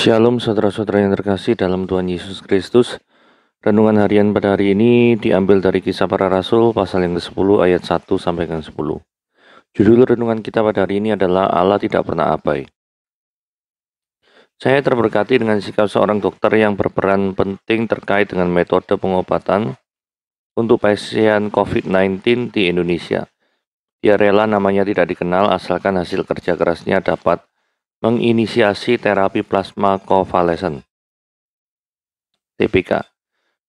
Shalom saudara-saudara yang terkasih dalam Tuhan Yesus Kristus. Renungan harian pada hari ini diambil dari Kisah Para Rasul pasal yang ke-10 ayat 1 sampai yang 10. Judul renungan kita pada hari ini adalah Allah tidak pernah abai. Saya terberkati dengan sikap seorang dokter yang berperan penting terkait dengan metode pengobatan untuk pasien COVID-19 di Indonesia. Dia rela namanya tidak dikenal asalkan hasil kerja kerasnya dapat menginisiasi terapi plasma konvalesen (TPK)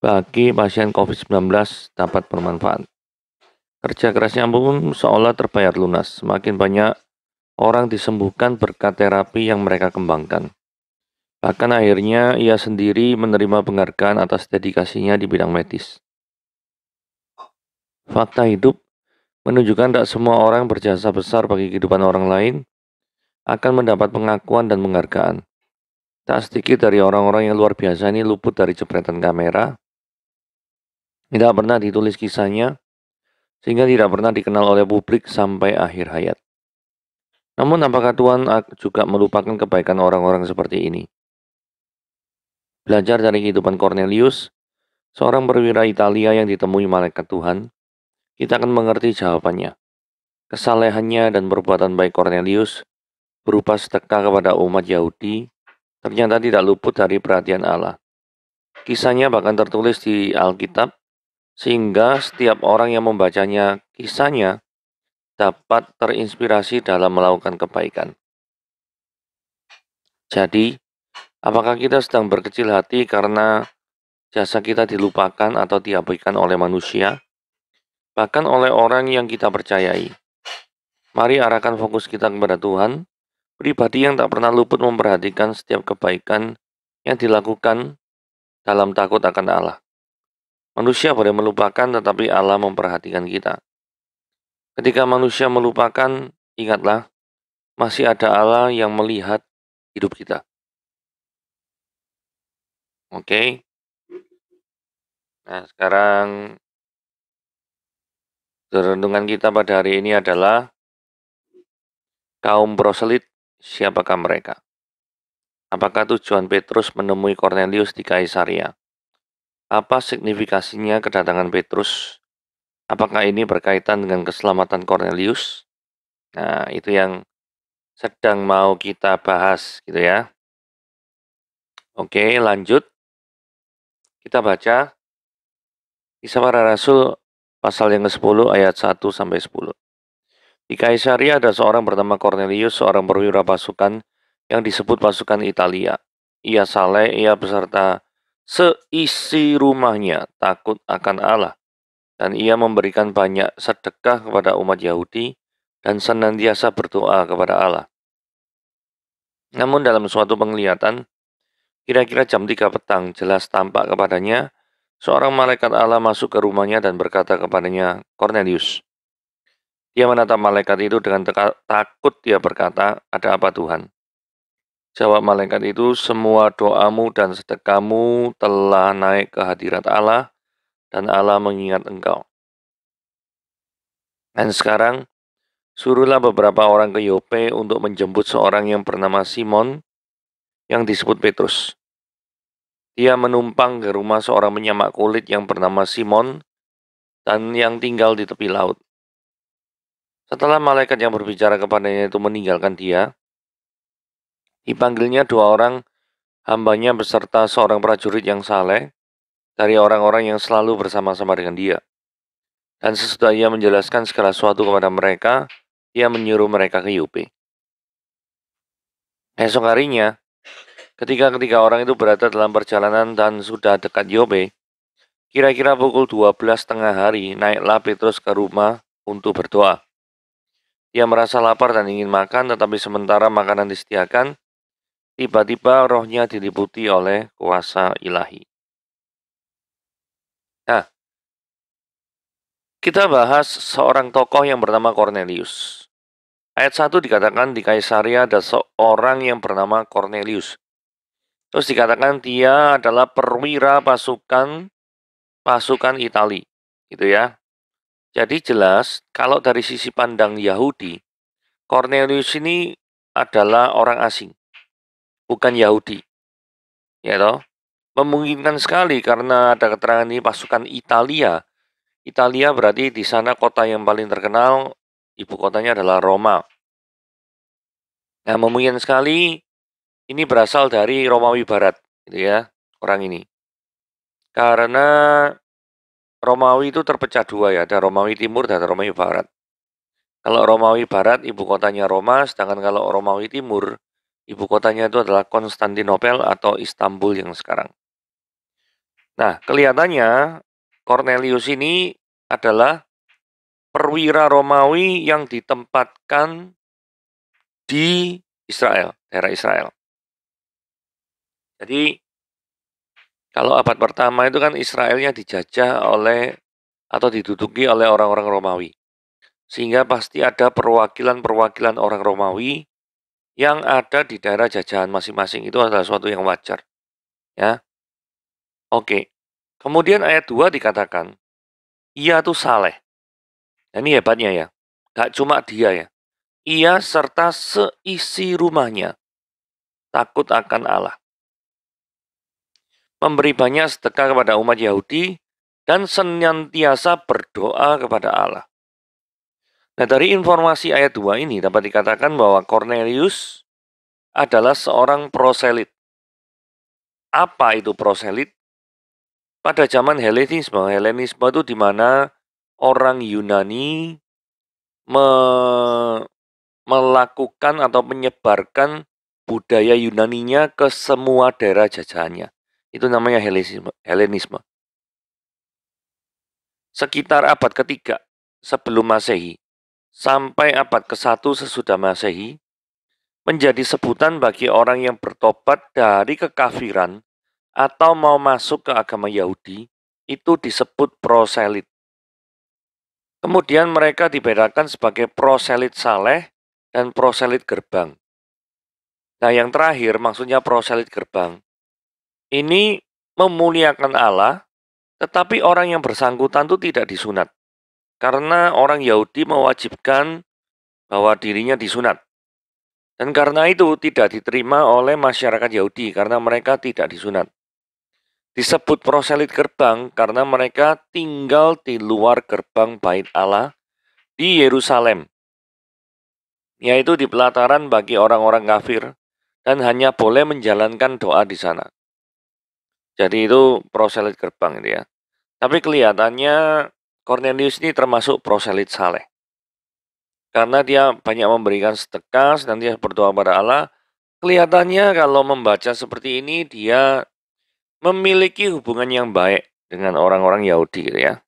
bagi pasien COVID-19 dapat bermanfaat. Kerja kerasnya pun seolah terbayar lunas. Semakin banyak orang disembuhkan berkat terapi yang mereka kembangkan. Bahkan akhirnya ia sendiri menerima penghargaan atas dedikasinya di bidang medis. Fakta hidup menunjukkan tak semua orang berjasa besar bagi kehidupan orang lain akan mendapat pengakuan dan penghargaan. Tak sedikit dari orang-orang yang luar biasa ini luput dari jepretan kamera, tidak pernah ditulis kisahnya, sehingga tidak pernah dikenal oleh publik sampai akhir hayat. Namun apakah Tuhan juga melupakan kebaikan orang-orang seperti ini? Belajar dari kehidupan Cornelius, seorang perwira Italia yang ditemui malaikat Tuhan, kita akan mengerti jawabannya. Kesalehannya dan perbuatan baik Cornelius berupa sedekah kepada umat Yahudi ternyata tidak luput dari perhatian Allah. Kisahnya bahkan tertulis di Alkitab, sehingga setiap orang yang membacanya kisahnya dapat terinspirasi dalam melakukan kebaikan. Jadi, apakah kita sedang berkecil hati karena jasa kita dilupakan atau diabaikan oleh manusia, bahkan oleh orang yang kita percayai? Mari arahkan fokus kita kepada Tuhan, pribadi yang tak pernah luput memperhatikan setiap kebaikan yang dilakukan dalam takut akan Allah. Manusia boleh melupakan, tetapi Allah memperhatikan kita. Ketika manusia melupakan, ingatlah, masih ada Allah yang melihat hidup kita. Oke. Nah, sekarang renungan kita pada hari ini adalah kaum proselit, siapakah mereka? Apakah tujuan Petrus menemui Cornelius di Kaisaria? Apa signifikasinya kedatangan Petrus? Apakah ini berkaitan dengan keselamatan Cornelius? Nah, itu yang sedang mau kita bahas, gitu ya. Oke, lanjut. Kita baca Kisah Para Rasul pasal yang ke-10 ayat 1 sampai 10. Di Kaisaria ada seorang bernama Cornelius, seorang perwira pasukan yang disebut pasukan Italia. Ia saleh, ia beserta seisi rumahnya takut akan Allah, dan ia memberikan banyak sedekah kepada umat Yahudi dan senantiasa berdoa kepada Allah. Namun dalam suatu penglihatan, kira-kira jam 3 petang, jelas tampak kepadanya seorang malaikat Allah masuk ke rumahnya dan berkata kepadanya, "Cornelius." Dia menatap malaikat itu dengan takut. Dia berkata, "Ada apa Tuhan?" Jawab malaikat itu, "Semua doamu dan sedekahmu telah naik ke hadirat Allah, dan Allah mengingat engkau. Dan sekarang, suruhlah beberapa orang ke Yope untuk menjemput seorang yang bernama Simon, yang disebut Petrus. Dia menumpang ke rumah seorang penyamak kulit yang bernama Simon, dan yang tinggal di tepi laut." Setelah malaikat yang berbicara kepadanya itu meninggalkan dia, dipanggilnya 2 orang hambanya beserta seorang prajurit yang saleh dari orang-orang yang selalu bersama-sama dengan dia. Dan sesudah ia menjelaskan segala sesuatu kepada mereka, ia menyuruh mereka ke Yope. Esok harinya, ketika ketiga orang itu berada dalam perjalanan dan sudah dekat Yope, kira-kira pukul 12 tengah hari, naiklah Petrus ke rumah untuk berdoa. Dia merasa lapar dan ingin makan, tetapi sementara makanan disediakan, tiba-tiba rohnya diliputi oleh kuasa ilahi. Nah, kita bahas seorang tokoh yang bernama Cornelius. Ayat 1 dikatakan di Kaisaria ada seorang yang bernama Cornelius. Terus dikatakan dia adalah perwira pasukan Itali, gitu ya. Jadi jelas kalau dari sisi pandang Yahudi, Cornelius ini adalah orang asing, bukan Yahudi. ya toh. Memungkinkan sekali karena ada keterangan ini pasukan Italia. Italia berarti di sana kota yang paling terkenal, ibu kotanya adalah Roma. Nah, memungkinkan sekali ini berasal dari Romawi Barat, gitu ya, orang ini. Karena Romawi itu terpecah dua ya, ada Romawi Timur dan Romawi Barat. Kalau Romawi Barat, ibu kotanya Roma, sedangkan kalau Romawi Timur, ibu kotanya itu adalah Konstantinopel atau Istanbul yang sekarang. Nah, kelihatannya Cornelius ini adalah perwira Romawi yang ditempatkan di Israel, daerah Israel. Jadi, kalau abad pertama itu kan Israelnya dijajah oleh atau diduduki oleh orang-orang Romawi. Sehingga pasti ada perwakilan-perwakilan orang Romawi yang ada di daerah jajahan masing-masing. Itu adalah suatu yang wajar. Ya, oke. Kemudian ayat 2 dikatakan, ia tuh saleh. Nah, ini hebatnya ya. Gak cuma dia ya. Ia serta seisi rumahnya takut akan Allah. Memberi banyak sedekah kepada umat Yahudi dan senantiasa berdoa kepada Allah. Nah, dari informasi ayat 2 ini dapat dikatakan bahwa Cornelius adalah seorang proselit. Apa itu proselit? Pada zaman Helenisme itu di mana orang Yunani melakukan atau menyebarkan budaya Yunaninya ke semua daerah jajahannya. Itu namanya Helenisme. Sekitar abad ketiga sebelum Masehi sampai abad ke-1 sesudah Masehi menjadi sebutan bagi orang yang bertobat dari kekafiran atau mau masuk ke agama Yahudi, itu disebut proselit. Kemudian mereka dibedakan sebagai proselit saleh dan proselit gerbang. Nah, yang terakhir maksudnya proselit gerbang. Ini memuliakan Allah, tetapi orang yang bersangkutan itu tidak disunat. Karena orang Yahudi mewajibkan bahwa dirinya disunat. Dan karena itu tidak diterima oleh masyarakat Yahudi karena mereka tidak disunat. Disebut proselit gerbang karena mereka tinggal di luar gerbang bait Allah di Yerusalem, yaitu di pelataran bagi orang-orang kafir dan hanya boleh menjalankan doa di sana. Jadi itu proselit gerbang itu ya. Tapi kelihatannya Cornelius ini termasuk proselit saleh. Karena dia banyak memberikan sedekah dan dia berdoa pada Allah. Kelihatannya kalau membaca seperti ini dia memiliki hubungan yang baik dengan orang-orang Yahudi gitu ya.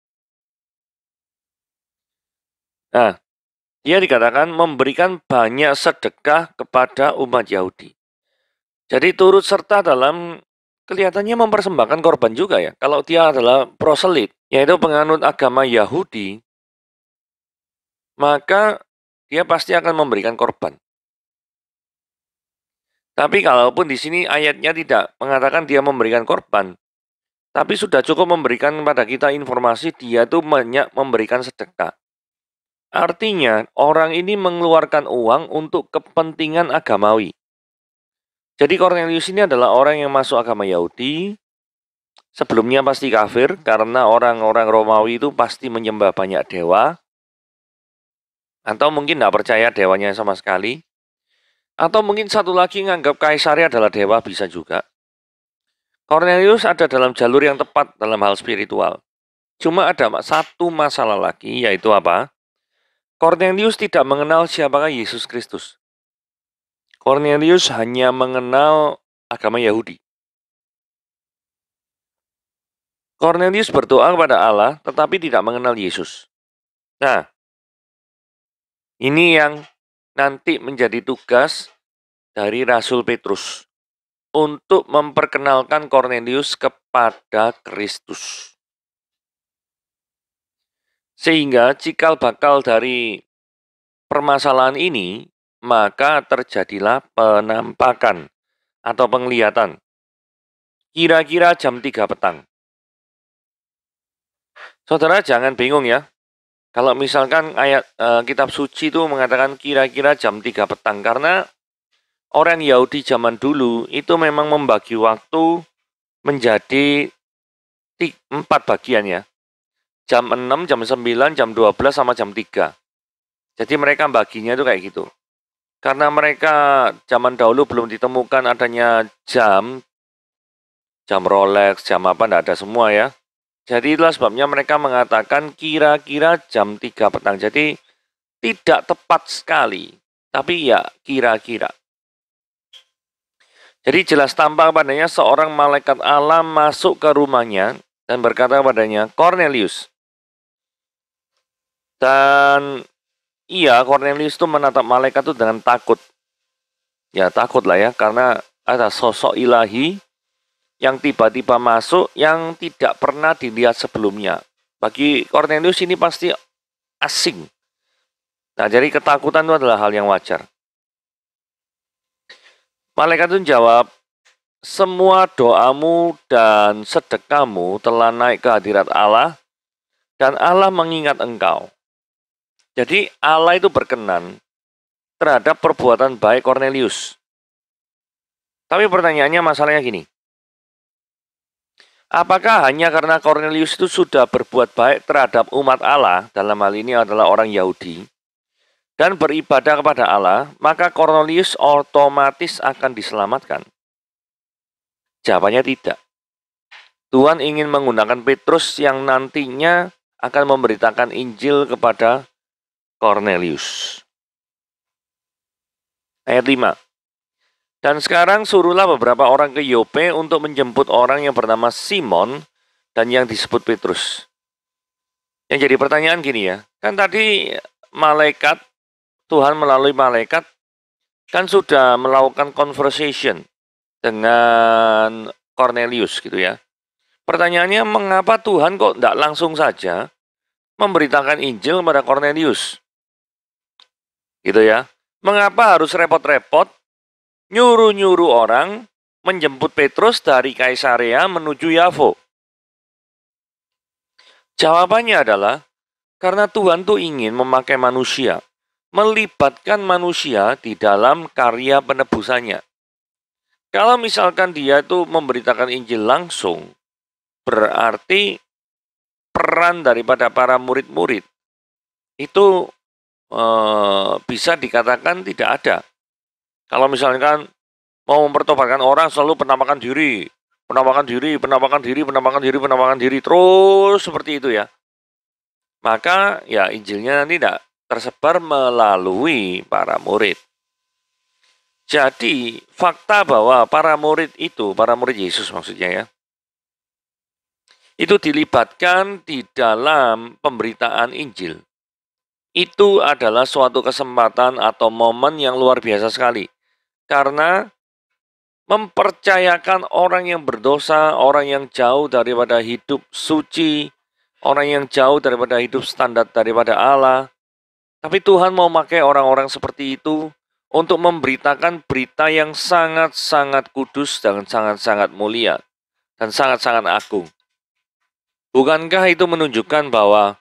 Nah, dia dikatakan memberikan banyak sedekah kepada umat Yahudi. Jadi turut serta dalam kelihatannya mempersembahkan korban juga ya. Kalau dia adalah proselit, yaitu penganut agama Yahudi, maka dia pasti akan memberikan korban. Tapi kalaupun di sini ayatnya tidak mengatakan dia memberikan korban, tapi sudah cukup memberikan kepada kita informasi dia itu banyak memberikan sedekah. Artinya orang ini mengeluarkan uang untuk kepentingan agamawi. Jadi Cornelius ini adalah orang yang masuk agama Yahudi, sebelumnya pasti kafir karena orang-orang Romawi itu pasti menyembah banyak dewa, atau mungkin tidak percaya dewanya sama sekali, atau mungkin satu lagi menganggap Kaisari adalah dewa bisa juga. Cornelius ada dalam jalur yang tepat dalam hal spiritual. Cuma ada satu masalah lagi, yaitu apa? Cornelius tidak mengenal siapakah Yesus Kristus. Cornelius hanya mengenal agama Yahudi. Cornelius berdoa kepada Allah, tetapi tidak mengenal Yesus. Nah, ini yang nanti menjadi tugas dari Rasul Petrus untuk memperkenalkan Cornelius kepada Kristus. Sehingga cikal bakal dari permasalahan ini, maka terjadilah penampakan atau penglihatan. Kira-kira jam 3 petang. Saudara jangan bingung ya. Kalau misalkan ayat kitab suci itu mengatakan kira-kira jam 3 petang. Karena orang Yahudi zaman dulu itu memang membagi waktu menjadi 4 bagian ya. Jam 6, jam 9, jam 12, sama jam 3. Jadi mereka baginya itu kayak gitu. Karena mereka zaman dahulu belum ditemukan adanya jam Rolex, jam apa, enggak ada semua ya. Jadi itulah sebabnya mereka mengatakan kira-kira jam 3 petang. Jadi tidak tepat sekali, tapi ya kira-kira. Jadi jelas tampak padanya seorang malaikat Allah masuk ke rumahnya dan berkata padanya, Cornelius. Dan iya, Cornelius itu menatap malaikat itu dengan takut. Ya takut lah ya, karena ada sosok ilahi yang tiba-tiba masuk yang tidak pernah dilihat sebelumnya. Bagi Cornelius ini pasti asing. Nah, jadi ketakutan itu adalah hal yang wajar. Malaikat itu jawab, semua doamu dan sedekahmu telah naik ke hadirat Allah, dan Allah mengingat engkau. Jadi Allah itu berkenan terhadap perbuatan baik Cornelius. Tapi pertanyaannya, masalahnya gini. Apakah hanya karena Cornelius itu sudah berbuat baik terhadap umat Allah, dalam hal ini adalah orang Yahudi, dan beribadah kepada Allah, maka Cornelius otomatis akan diselamatkan? Jawabannya tidak. Tuhan ingin menggunakan Petrus yang nantinya akan memberitakan Injil kepada Cornelius. Ayat 5. Dan sekarang suruhlah beberapa orang ke Yope untuk menjemput orang yang bernama Simon dan yang disebut Petrus. Yang jadi pertanyaan gini ya, kan tadi malaikat, Tuhan melalui malaikat kan sudah melakukan conversation dengan Cornelius gitu ya. Pertanyaannya, mengapa Tuhan kok tidak langsung saja memberitakan Injil kepada Cornelius? Gitu ya. Mengapa harus repot-repot nyuruh-nyuruh orang menjemput Petrus dari Kaisarea menuju Yafo? Jawabannya adalah karena Tuhan tuh ingin memakai manusia, melibatkan manusia di dalam karya penebusannya. Kalau misalkan dia itu memberitakan Injil langsung, berarti peran daripada para murid-murid itu bisa dikatakan tidak ada. Kalau misalkan mau mempertobatkan orang selalu penampakan diri, terus seperti itu ya. Maka ya Injilnya nanti tidak tersebar melalui para murid. Jadi fakta bahwa para murid Yesus maksudnya ya, itu dilibatkan di dalam pemberitaan Injil. Itu adalah suatu kesempatan atau momen yang luar biasa sekali. Karena mempercayakan orang yang berdosa, orang yang jauh daripada hidup suci, orang yang jauh daripada hidup standar daripada Allah. Tapi Tuhan mau pakai orang-orang seperti itu untuk memberitakan berita yang sangat-sangat kudus dan sangat-sangat mulia dan sangat-sangat agung. Bukankah itu menunjukkan bahwa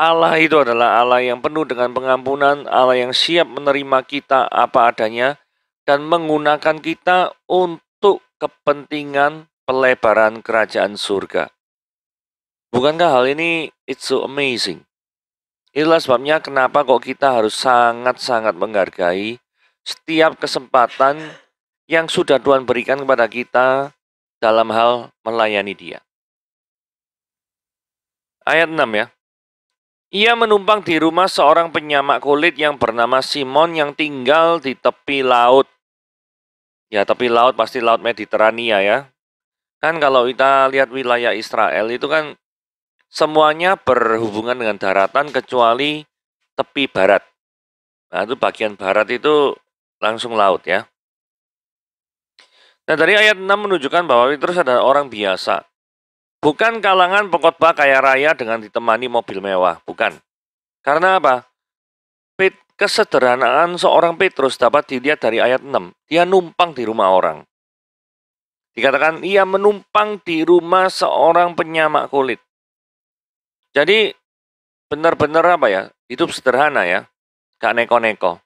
Allah itu adalah Allah yang penuh dengan pengampunan, Allah yang siap menerima kita apa adanya, dan menggunakan kita untuk kepentingan pelebaran kerajaan surga. Bukankah hal ini it's so amazing? Itulah sebabnya kenapa kok kita harus sangat-sangat menghargai setiap kesempatan yang sudah Tuhan berikan kepada kita dalam hal melayani Dia. Ayat 6 ya. Ia menumpang di rumah seorang penyamak kulit yang bernama Simon yang tinggal di tepi laut. Ya, tepi laut pasti laut Mediterania ya. Kan kalau kita lihat wilayah Israel itu kan semuanya berhubungan dengan daratan kecuali tepi barat. Nah, itu bagian barat itu langsung laut ya. Nah, dari ayat 6 menunjukkan bahwa Petrus adalah orang biasa. Bukan kalangan pengkhotbah kaya raya dengan ditemani mobil mewah, bukan. Karena apa? Kesederhanaan seorang Petrus dapat dilihat dari ayat 6. Dia numpang di rumah orang. Dikatakan ia menumpang di rumah seorang penyamak kulit. Jadi benar-benar apa ya? Hidup sederhana ya. Gak neko-neko.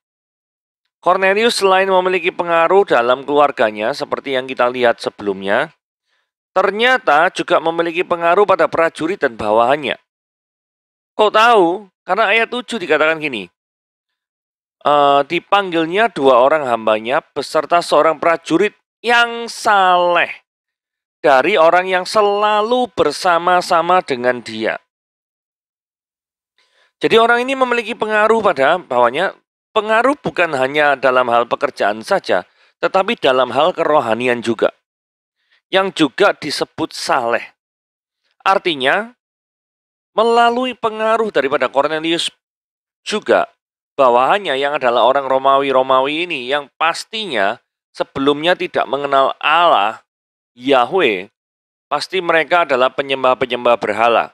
Cornelius selain memiliki pengaruh dalam keluarganya seperti yang kita lihat sebelumnya, ternyata juga memiliki pengaruh pada prajurit dan bawahannya. Kok tahu? Karena ayat 7 dikatakan gini, dipanggilnya 2 orang hambanya beserta seorang prajurit yang saleh dari orang yang selalu bersama-sama dengan dia. Jadi orang ini memiliki pengaruh pada bawahnya. Pengaruh bukan hanya dalam hal pekerjaan saja, tetapi dalam hal kerohanian juga, yang juga disebut saleh. Artinya, melalui pengaruh daripada Cornelius juga, bawahannya yang adalah orang Romawi ini yang pastinya sebelumnya tidak mengenal Allah, Yahweh, pasti mereka adalah penyembah-penyembah berhala.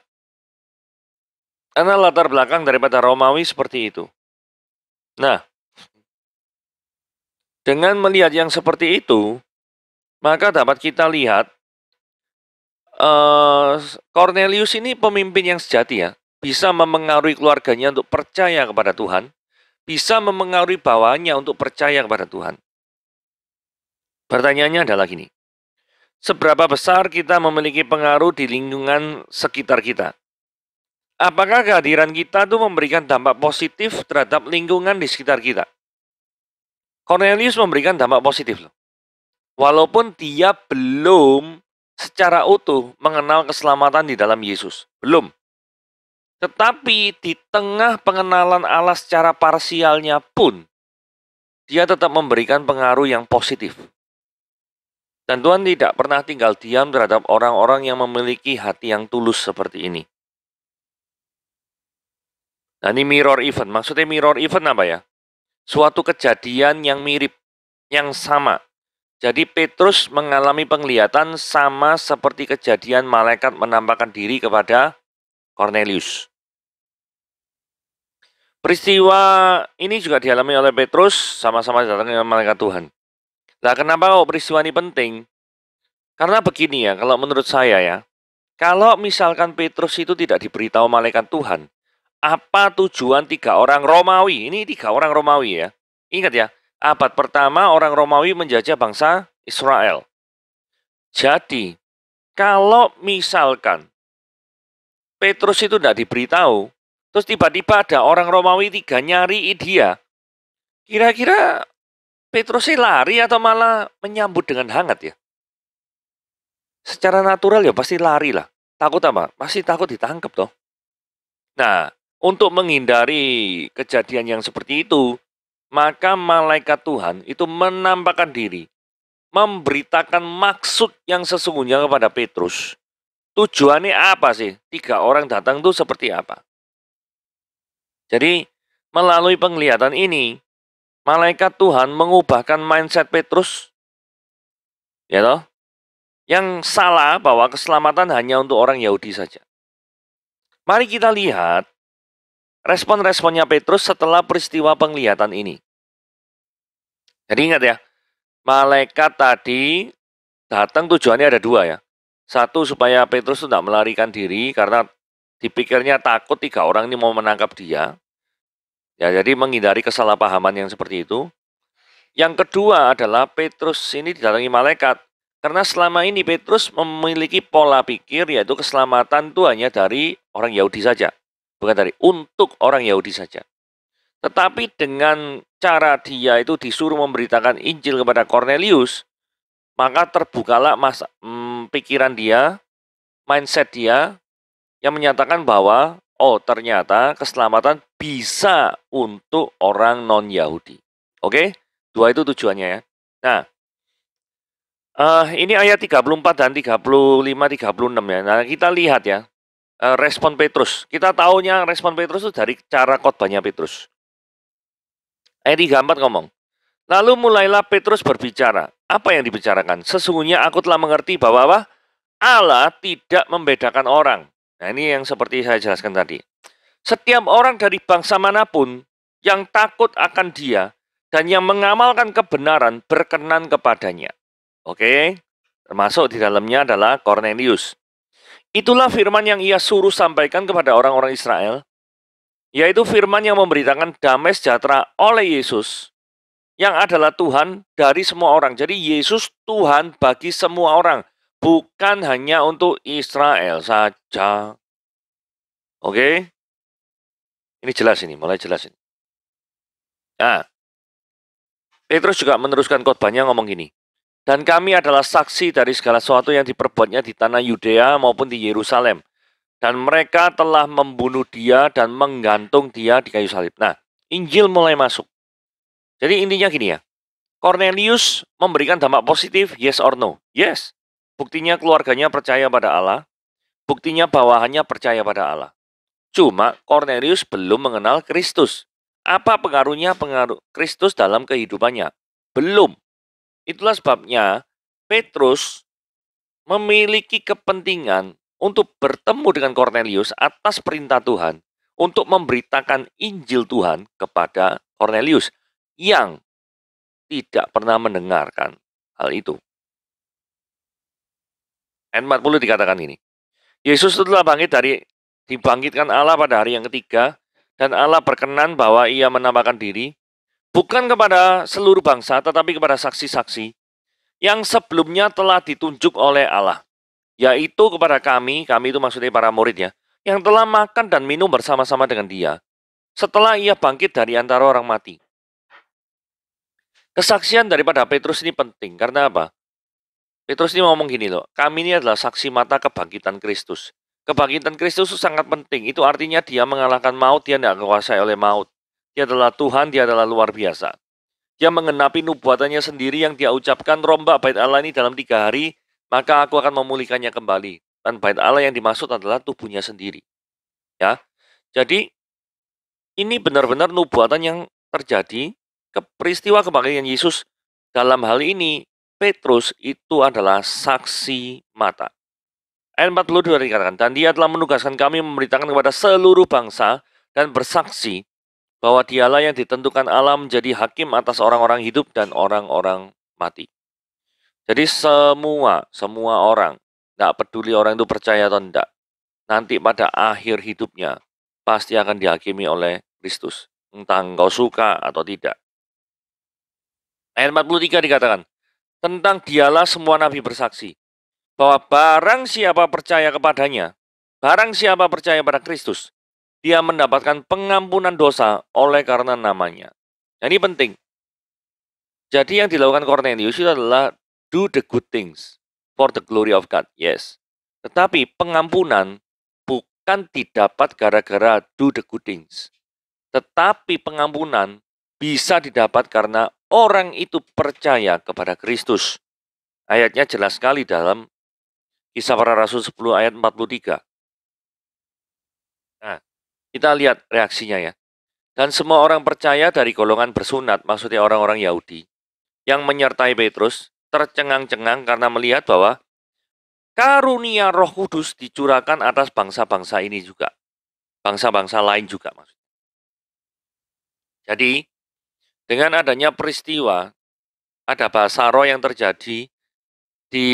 Karena latar belakang daripada Romawi seperti itu. Nah, dengan melihat yang seperti itu, maka dapat kita lihat Cornelius ini pemimpin yang sejati ya, bisa memengaruhi keluarganya untuk percaya kepada Tuhan, bisa memengaruhi bawahannya untuk percaya kepada Tuhan. Pertanyaannya adalah gini, seberapa besar kita memiliki pengaruh di lingkungan sekitar kita? Apakah kehadiran kita itu memberikan dampak positif terhadap lingkungan di sekitar kita? Cornelius memberikan dampak positif loh. Walaupun dia belum secara utuh mengenal keselamatan di dalam Yesus. Belum. Tetapi di tengah pengenalan Allah secara parsialnya pun, dia tetap memberikan pengaruh yang positif. Dan Tuhan tidak pernah tinggal diam terhadap orang-orang yang memiliki hati yang tulus seperti ini. Nah, ini mirror event. Maksudnya mirror event apa ya? Suatu kejadian yang mirip, yang sama. Jadi Petrus mengalami penglihatan sama seperti kejadian malaikat menampakkan diri kepada Cornelius. Peristiwa ini juga dialami oleh Petrus, sama-sama didatangi oleh malaikat Tuhan. Nah, kenapa kok peristiwa ini penting? Karena begini ya, kalau menurut saya ya, kalau misalkan Petrus itu tidak diberitahu malaikat Tuhan, apa tujuan 3 orang Romawi? Ini 3 orang Romawi ya. Ingat ya, abad pertama orang Romawi menjajah bangsa Israel. Jadi, kalau misalkan Petrus itu tidak diberitahu, terus tiba-tiba ada orang Romawi 3 nyari dia, kira-kira Petrusnya lari atau malah menyambut dengan hangat ya? Secara natural ya pasti lari lah. Takut apa? Pasti takut ditangkap toh. Nah, untuk menghindari kejadian yang seperti itu, maka malaikat Tuhan itu menampakkan diri, memberitakan maksud yang sesungguhnya kepada Petrus. Tujuannya apa sih? 3 orang datang itu seperti apa? Jadi, melalui penglihatan ini, malaikat Tuhan mengubahkan mindset Petrus, ya toh, yang salah bahwa keselamatan hanya untuk orang Yahudi saja. Mari kita lihat respon-responnya Petrus setelah peristiwa penglihatan ini. Jadi ingat ya, malaikat tadi datang tujuannya ada 2 ya. Satu, supaya Petrus tidak melarikan diri karena dipikirnya takut 3 orang ini mau menangkap dia. Ya, jadi menghindari kesalahpahaman yang seperti itu. Yang kedua adalah Petrus ini didatangi malaikat. Karena selama ini Petrus memiliki pola pikir yaitu keselamatan itu hanya dari orang Yahudi saja. Bukan dari untuk orang Yahudi saja. Tetapi dengan cara dia itu disuruh memberitakan Injil kepada Cornelius, maka terbukalah pikiran dia, mindset dia, yang menyatakan bahwa, oh ternyata keselamatan bisa untuk orang non-Yahudi. Oke? 2 itu tujuannya ya. Nah, ini ayat 34 dan 35, 36 ya. Nah, kita lihat ya, respon Petrus. Kita tahunya respon Petrus itu dari cara khotbahnya Petrus. Ayat 34 ngomong, lalu mulailah Petrus berbicara. Apa yang dibicarakan? Sesungguhnya aku telah mengerti bahwa apa? Allah tidak membedakan orang. Nah, ini yang seperti saya jelaskan tadi. Setiap orang dari bangsa manapun yang takut akan dia dan yang mengamalkan kebenaran berkenan kepadanya. Oke, termasuk di dalamnya adalah Cornelius. Itulah firman yang ia suruh sampaikan kepada orang-orang Israel, yaitu firman yang memberitakan damai sejahtera oleh Yesus, yang adalah Tuhan dari semua orang. Jadi Yesus Tuhan bagi semua orang, bukan hanya untuk Israel saja. Oke? Ini jelas ini, mulai jelas ini. Nah, Petrus juga meneruskan khotbahnya ngomong gini. Dan kami adalah saksi dari segala sesuatu yang diperbuatnya di tanah Yudea maupun di Yerusalem. Dan mereka telah membunuh dia dan menggantung dia di kayu salib. Nah, Injil mulai masuk. Jadi intinya gini ya. Cornelius memberikan dampak positif, yes or no? Yes. Buktinya keluarganya percaya pada Allah. Buktinya bawahannya percaya pada Allah. Cuma Cornelius belum mengenal Kristus. Apa pengaruh Kristus dalam kehidupannya? Belum. Itulah sebabnya Petrus memiliki kepentingan untuk bertemu dengan Cornelius atas perintah Tuhan untuk memberitakan Injil Tuhan kepada Cornelius yang tidak pernah mendengarkan hal itu. Ayat 40 dikatakan ini. Yesus telah dibangkitkan Allah pada hari yang ketiga, dan Allah berkenan bahwa ia menampakkan diri, bukan kepada seluruh bangsa, tetapi kepada saksi-saksi, yang sebelumnya telah ditunjuk oleh Allah, yaitu kepada kami itu maksudnya para murid ya, yang telah makan dan minum bersama-sama dengan dia, setelah ia bangkit dari antara orang mati. Kesaksian daripada Petrus ini penting, karena apa? Petrus ini ngomong gini loh, kami ini adalah saksi mata kebangkitan Kristus. Kebangkitan Kristus itu sangat penting. Itu artinya dia mengalahkan maut, dia tidak dikuasai oleh maut. Dia adalah Tuhan, dia adalah luar biasa. Dia mengenapi nubuatannya sendiri yang dia ucapkan, rombak bait Allah ini dalam 3 hari, maka aku akan memulihkannya kembali. Dan bait Allah yang dimaksud adalah tubuhnya sendiri. Ya, jadi ini benar-benar nubuatan yang terjadi, peristiwa kebangkitan Yesus dalam hal ini, Petrus itu adalah saksi mata. Ayat 42 dikatakan, dan dia telah menugaskan kami memberitakan kepada seluruh bangsa dan bersaksi bahwa dialah yang ditentukan Allah menjadi hakim atas orang-orang hidup dan orang-orang mati. Jadi semua orang, tidak peduli orang itu percaya atau tidak, nanti pada akhir hidupnya pasti akan dihakimi oleh Kristus. Entah engkau suka atau tidak. Ayat 43 dikatakan, tentang dialah semua nabi bersaksi, bahwa barang siapa percaya kepadanya, barang siapa percaya pada Kristus, dia mendapatkan pengampunan dosa oleh karena namanya. Nah, ini penting. Jadi yang dilakukan Cornelius itu adalah do the good things for the glory of God. Yes. Tetapi pengampunan bukan didapat gara-gara do the good things. Tetapi pengampunan bisa didapat karena orang itu percaya kepada Kristus. Ayatnya jelas sekali dalam Kisah Para Rasul 10 ayat 43. Nah, kita lihat reaksinya ya. Dan semua orang percaya dari golongan bersunat, maksudnya orang-orang Yahudi, yang menyertai Petrus, tercengang-cengang karena melihat bahwa karunia Roh Kudus dicurahkan atas bangsa-bangsa ini juga. Bangsa-bangsa lain juga maksudnya. Jadi, dengan adanya peristiwa, ada bahasa roh yang terjadi di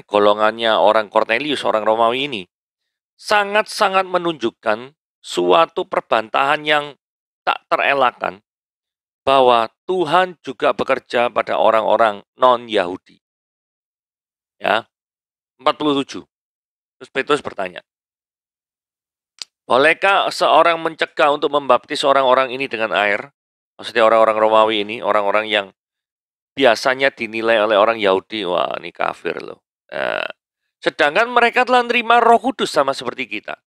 golongannya orang Cornelius, orang Romawi ini, sangat-sangat menunjukkan suatu perbantahan yang tak terelakkan bahwa Tuhan juga bekerja pada orang-orang non-Yahudi. Ya, 47. Terus Petrus bertanya, bolehkah seorang mencegah untuk membaptis orang-orang ini dengan air? Maksudnya orang-orang Romawi ini, orang-orang yang biasanya dinilai oleh orang Yahudi, wah ini kafir loh. Nah, sedangkan mereka telah menerima Roh Kudus sama seperti kita.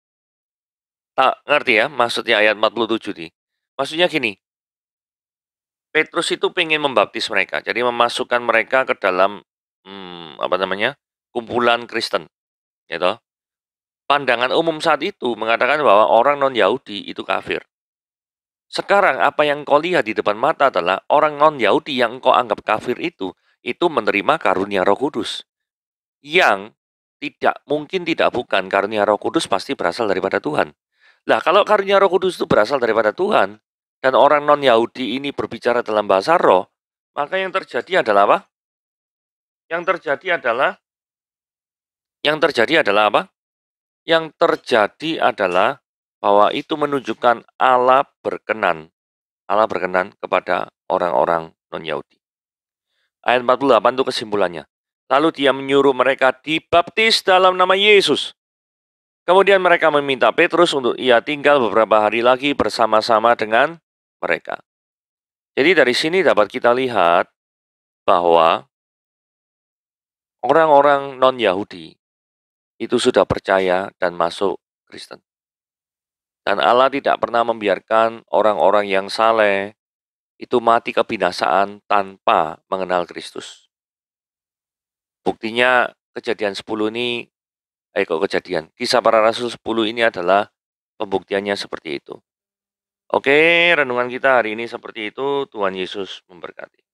Tak ngerti ya maksudnya ayat 47 nih. Maksudnya gini, Petrus itu pengen membaptis mereka, jadi memasukkan mereka ke dalam kumpulan Kristen, gitu. Pandangan umum saat itu mengatakan bahwa orang non-Yahudi itu kafir. Sekarang apa yang kau lihat di depan mata adalah orang non-Yahudi yang kau anggap kafir itu menerima karunia Roh Kudus. Yang bukan karunia Roh Kudus pasti berasal daripada Tuhan. Lah kalau karunia Roh Kudus itu berasal daripada Tuhan dan orang non-Yahudi ini berbicara dalam bahasa roh, maka yang terjadi adalah apa? Yang terjadi adalah apa? Yang terjadi adalah bahwa itu menunjukkan Allah berkenan kepada orang-orang non-Yahudi. Ayat 48 itu kesimpulannya. Lalu dia menyuruh mereka dibaptis dalam nama Yesus. Kemudian mereka meminta Petrus untuk ia tinggal beberapa hari lagi bersama-sama dengan mereka. Jadi dari sini dapat kita lihat bahwa orang-orang non-Yahudi itu sudah percaya dan masuk Kristen. Dan Allah tidak pernah membiarkan orang-orang yang saleh itu mati kebinasaan tanpa mengenal Kristus. Buktinya kejadian 10 ini, Kisah Para Rasul 10 ini adalah pembuktiannya seperti itu. Oke, renungan kita hari ini seperti itu. Tuhan Yesus memberkati.